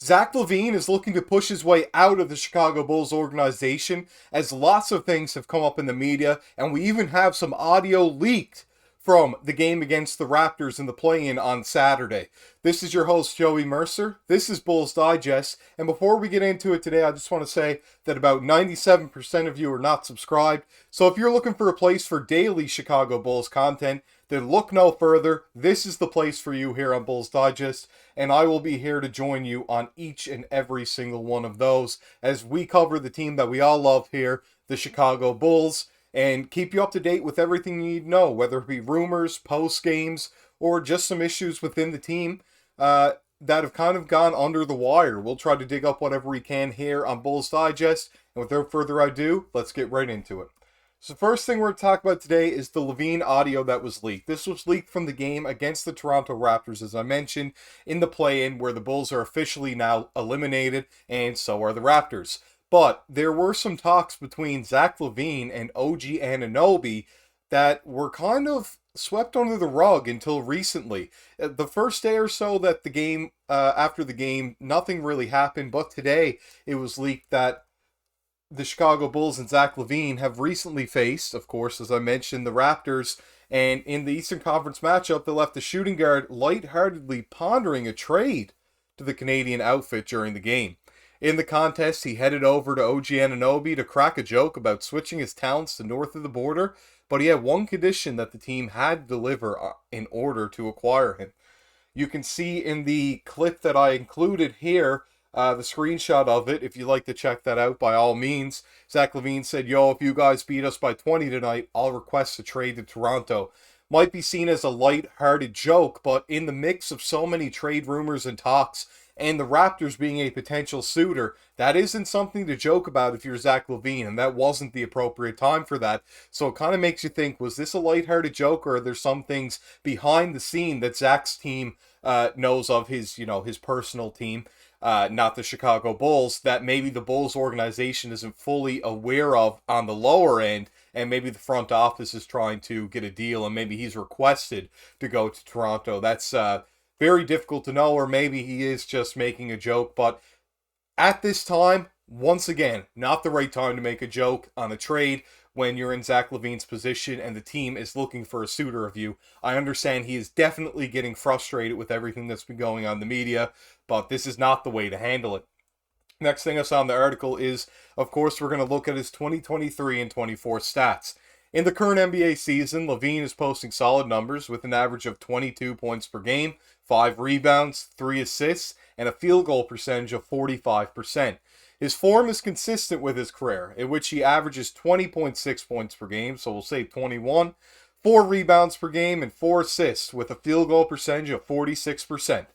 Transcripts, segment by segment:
Zach LaVine is looking to push his way out of the Chicago Bulls organization, as lots of things have come up in the media, and we even have some audio leaked from the game against the Raptors in the play-in on Saturday. This is your host, Joey Mercer. This is Bulls Digest, and before we get into it today, I just want to say that about 97% of you are not subscribed, so if you're looking for a place for daily Chicago Bulls content, then look no further. This is the place for you here on Bulls Digest, and I will be here to join you on each and every single one of those as we cover the team that we all love here, the Chicago Bulls, and keep you up to date with everything you need to know, whether it be rumors, post games, or just some issues within the team that have kind of gone under the wire. We'll try to dig up whatever we can here on Bulls Digest, and without further ado, let's get right into it. So the first thing we're going to talk about today is the LaVine audio that was leaked. This was leaked from the game against the Toronto Raptors, as I mentioned, in the play-in, where the Bulls are officially now eliminated, and so are the Raptors. But there were some talks between Zach LaVine and OG Anunoby that were kind of swept under the rug until recently. The first day or so that the game, after the game, nothing really happened, but today it was leaked that the Chicago Bulls and Zach LaVine have recently faced, of course, as I mentioned, the Raptors, and in the Eastern Conference matchup, they left the shooting guard lightheartedly pondering a trade to the Canadian outfit during the game. In the contest, he headed over to OG Anunoby to crack a joke about switching his talents to north of the border, but he had one condition that the team had to deliver in order to acquire him. You can see in the clip that I included here, the screenshot of it, if you'd like to check that out, by all means. Zach LaVine said, "Yo, if you guys beat us by 20 tonight, I'll request a trade to Toronto." Might be seen as a light-hearted joke, but in the mix of so many trade rumors and talks, and the Raptors being a potential suitor, that isn't something to joke about if you're Zach LaVine, and that wasn't the appropriate time for that. So it kind of makes you think, was this a lighthearted joke, or are there some things behind the scene that Zach's team knows of, his personal team, not the Chicago Bulls, that maybe the Bulls organization isn't fully aware of on the lower end, and maybe the front office is trying to get a deal, and maybe he's requested to go to Toronto. That's very difficult to know, or maybe he is just making a joke. But at this time, once again, not the right time to make a joke on a trade when you're in Zach LaVine's position and the team is looking for a suitor of you. I understand he is definitely getting frustrated with everything that's been going on in the media, but this is not the way to handle it. Next thing I saw in the article is, of course, we're going to look at his 2023 and 24 stats. In the current NBA season, LaVine is posting solid numbers with an average of 22 points per game, 5 rebounds, 3 assists, and a field goal percentage of 45%. His form is consistent with his career, in which he averages 20.6 points per game, so we'll say 21, 4 rebounds per game, and 4 assists, with a field goal percentage of 46%.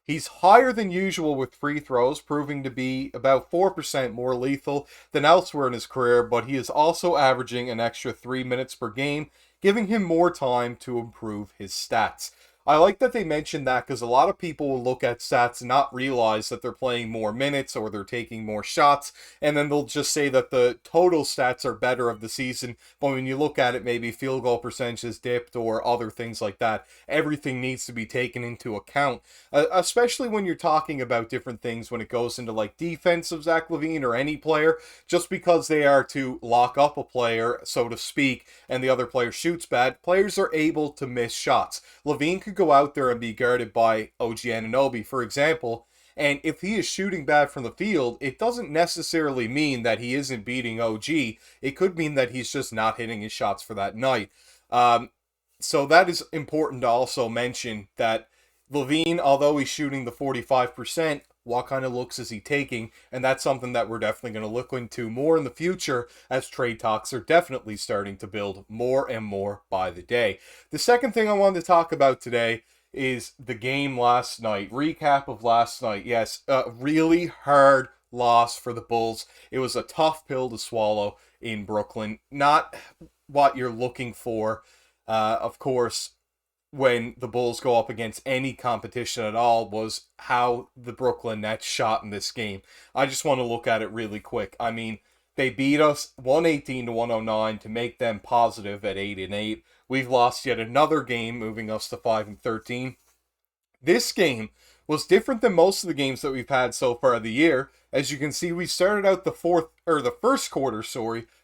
He's higher than usual with free throws, proving to be about 4% more lethal than elsewhere in his career, but he is also averaging an extra 3 minutes per game, giving him more time to improve his stats. I like that they mentioned that because a lot of people will look at stats and not realize that they're playing more minutes or they're taking more shots, and then they'll just say that the total stats are better of the season, but when you look at it, maybe field goal percentage has dipped or other things like that. Everything needs to be taken into account, especially when you're talking about different things when it goes into like defense of Zach LaVine or any player. Just because they are to lock up a player, so to speak, and the other player shoots bad, players are able to miss shots. LaVine could go out there and be guarded by OG Anunoby, for example, and if he is shooting bad from the field, it doesn't necessarily mean that he isn't beating OG. It could mean that he's just not hitting his shots for that night. So that is important to also mention, that LaVine, although he's shooting the 45%, what kind of looks is he taking? And that's something that we're definitely going to look into more in the future, as trade talks are definitely starting to build more and more by the day. The second thing I wanted to talk about today is the game last night. Recap of last night. Yes, a really hard loss for the Bulls. It was a tough pill to swallow in Brooklyn. Not what you're looking for, of course, when the Bulls go up against any competition at all, was how the Brooklyn Nets shot in this game. I just want to look at it really quick. I mean, they beat us 118-109 to make them positive at 8-8. We've lost yet another game, moving us to 5-13. This game was different than most of the games that we've had so far of the year. As you can see, we started out the first quarter,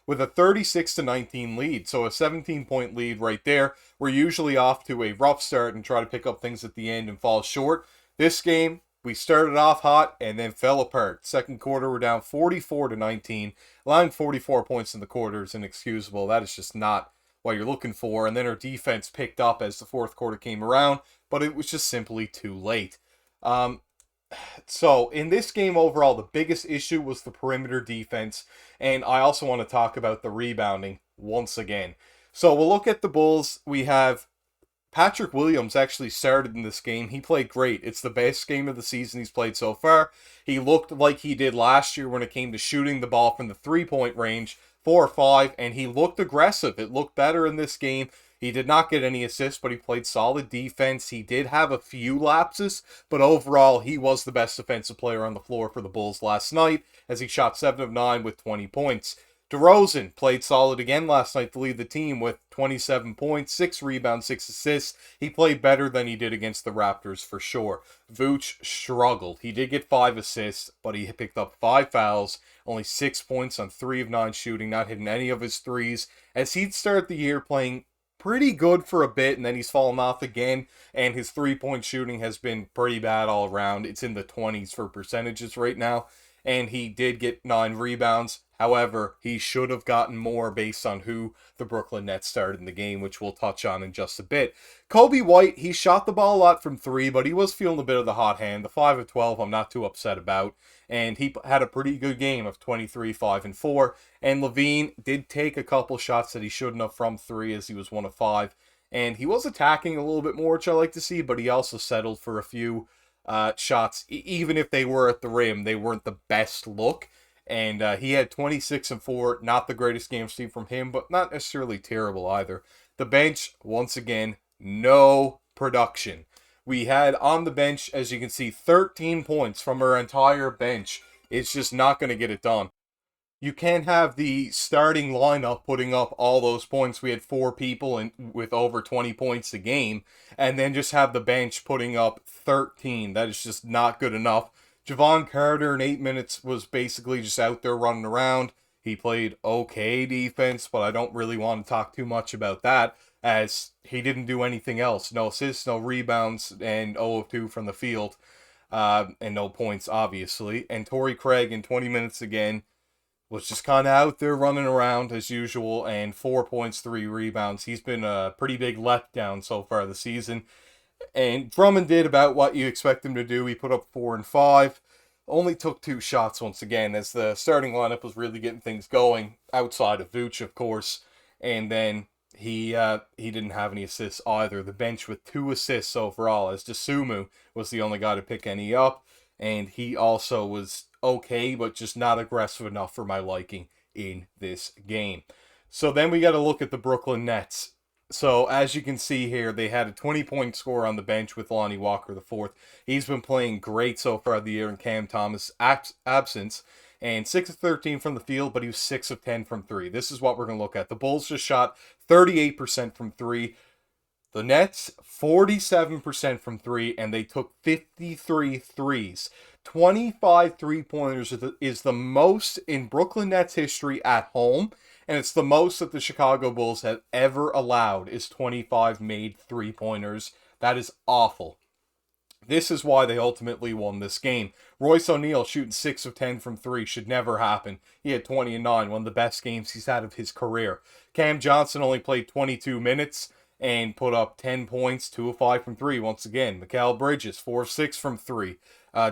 with a 36-19 lead. So a 17-point lead right there. We're usually off to a rough start and try to pick up things at the end and fall short. This game, we started off hot and then fell apart. Second quarter, we're down 44-19. Allowing 44 points in the quarter is inexcusable. That is just not what you're looking for. And then our defense picked up as the fourth quarter came around, but it was just simply too late. So in this game overall, the biggest issue was the perimeter defense, and I also want to talk about the rebounding once again. So we'll look at the Bulls. We have Patrick Williams actually started in this game. He played great. It's the best game of the season he's played so far. He looked like he did last year when it came to shooting the ball from the three-point range, 4 or 5, and he looked aggressive. It looked better in this game. He did not get any assists, but he played solid defense. He did have a few lapses, but overall, he was the best defensive player on the floor for the Bulls last night, as he shot 7 of 9 with 20 points. DeRozan played solid again last night to lead the team with 27 points, 6 rebounds, 6 assists. He played better than he did against the Raptors for sure. Vooch struggled. He did get 5 assists, but he picked up 5 fouls, only 6 points on 3 of 9 shooting, not hitting any of his threes, as he'd start the year playing pretty good for a bit, and then he's fallen off again, and his three-point shooting has been pretty bad all around. It's in the 20s for percentages right now, and he did get 9 rebounds. However, he should have gotten more based on who the Brooklyn Nets started in the game, which we'll touch on in just a bit. Coby White, he shot the ball a lot from 3, but he was feeling a bit of the hot hand. The 5 of 12 I'm not too upset about, and he had a pretty good game of 23, 5, and 4. And LaVine did take a couple shots that he shouldn't have from 3, as he was 1 of 5. And he was attacking a little bit more, which I like to see, but he also settled for a few shots. Even if they were at the rim, they weren't the best look. And he had 26 and 4, not the greatest game seen from him, but not necessarily terrible either. The bench, once again, no production. We had on the bench, as you can see, 13 points from our entire bench. It's just not going to get it done. You can't have the starting lineup putting up all those points. We had 4 people with over 20 points a game, and then just have the bench putting up 13. That is just not good enough. Javon Carter in 8 minutes was basically just out there running around. He played okay defense, but I don't really want to talk too much about that, as he didn't do anything else. No assists, no rebounds, and 0 of 2 from the field, and no points, obviously. And Torrey Craig in 20 minutes again was just kind of out there running around as usual, and 4 points, 3 rebounds. He's been a pretty big letdown so far this season. And Drummond did about what you expect him to do. He put up 4 and 5. Only took 2 shots once again, as the starting lineup was really getting things going, outside of Vooch, of course. And then he didn't have any assists either. The bench with 2 assists overall, as Dosunmu was the only guy to pick any up. And he also was okay, but just not aggressive enough for my liking in this game. So then we got to look at the Brooklyn Nets. So, as you can see here, they had a 20-point scorer on the bench with Lonnie Walker IV. He's been playing great so far the year in Cam Thomas' absence. And 6 of 13 from the field, but he was 6 of 10 from 3. This is what we're going to look at. The Bulls just shot 38% from 3. The Nets, 47% from 3, and they took 53 threes. 25 three-pointers is the most in Brooklyn Nets history at home. And it's the most that the Chicago Bulls have ever allowed is 25 made three-pointers. That is awful. This is why they ultimately won this game. Royce O'Neal shooting 6 of 10 from 3 should never happen. He had 20 and 9, one of the best games he's had of his career. Cam Johnson only played 22 minutes and put up 10 points, 2 of 5 from 3 once again. Mikal Bridges, 4 of 6 from 3.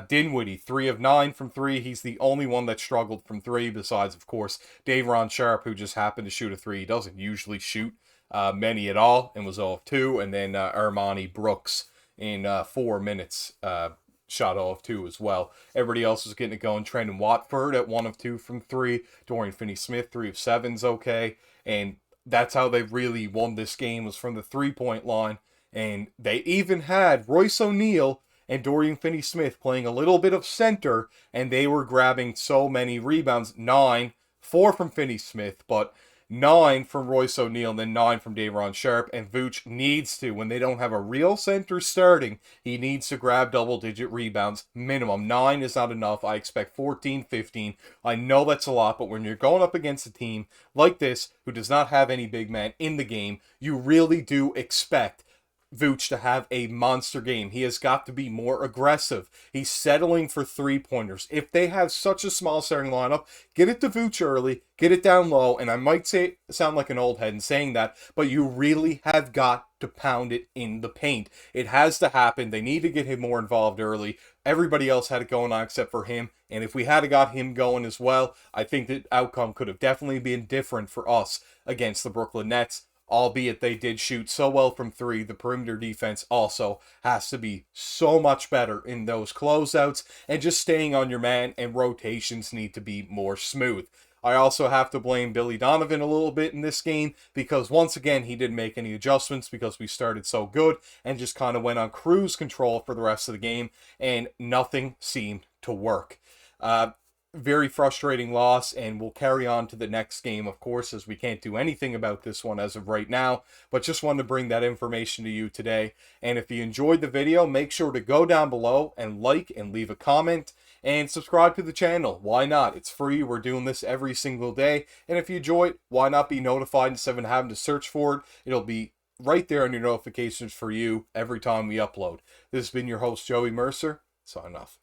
Dinwiddie, 3 of 9 from 3. He's the only one that struggled from 3, besides, of course, Davion Sharp, who just happened to shoot a 3. He doesn't usually shoot many at all, and was 0 of 2. And then Armani Brooks in 4 minutes shot 0 of 2 as well. Everybody else was getting it going. Trendon Watford at 1 of 2 from 3. Dorian Finney-Smith, 3 of 7's okay. And that's how they really won this game, was from the three-point line. And they even had Royce O'Neal and Dorian Finney-Smith playing a little bit of center, and they were grabbing so many rebounds. 9, 4 from Finney-Smith, but 9 from Royce O'Neal, and then 9 from Day'Ron Sharpe. And Vooch needs to, when they don't have a real center starting, he needs to grab double-digit rebounds minimum. 9 is not enough. I expect 14, 15. I know that's a lot, but when you're going up against a team like this who does not have any big man in the game, you really do expect Vooch to have a monster game. He has got to be more aggressive. He's settling for three-pointers. If they have such a small starting lineup, get it to Vooch early, get it down low, and I might sound like an old head in saying that, but you really have got to pound it in the paint. It has to happen. They need to get him more involved early. Everybody else had it going on except for him, and if we had got him going as well, I think the outcome could have definitely been different for us against the Brooklyn Nets. Albeit they did shoot so well from three, the perimeter defense also has to be so much better in those closeouts, and just staying on your man, and rotations need to be more smooth. I also have to blame Billy Donovan a little bit in this game, because once again he didn't make any adjustments because we started so good and just kind of went on cruise control for the rest of the game, and nothing seemed to work. Very frustrating loss, and we'll carry on to the next game, of course, as we can't do anything about this one as of right now, but just wanted to bring that information to you today. And if you enjoyed the video, make sure to go down below and like and leave a comment and subscribe to the channel. Why not? It's free. We're doing this every single day, and if you enjoy it, why not be notified instead of having to search for it? It'll be right there on your notifications for you every time we upload. This has been your host, Joey Mercer. Sign off.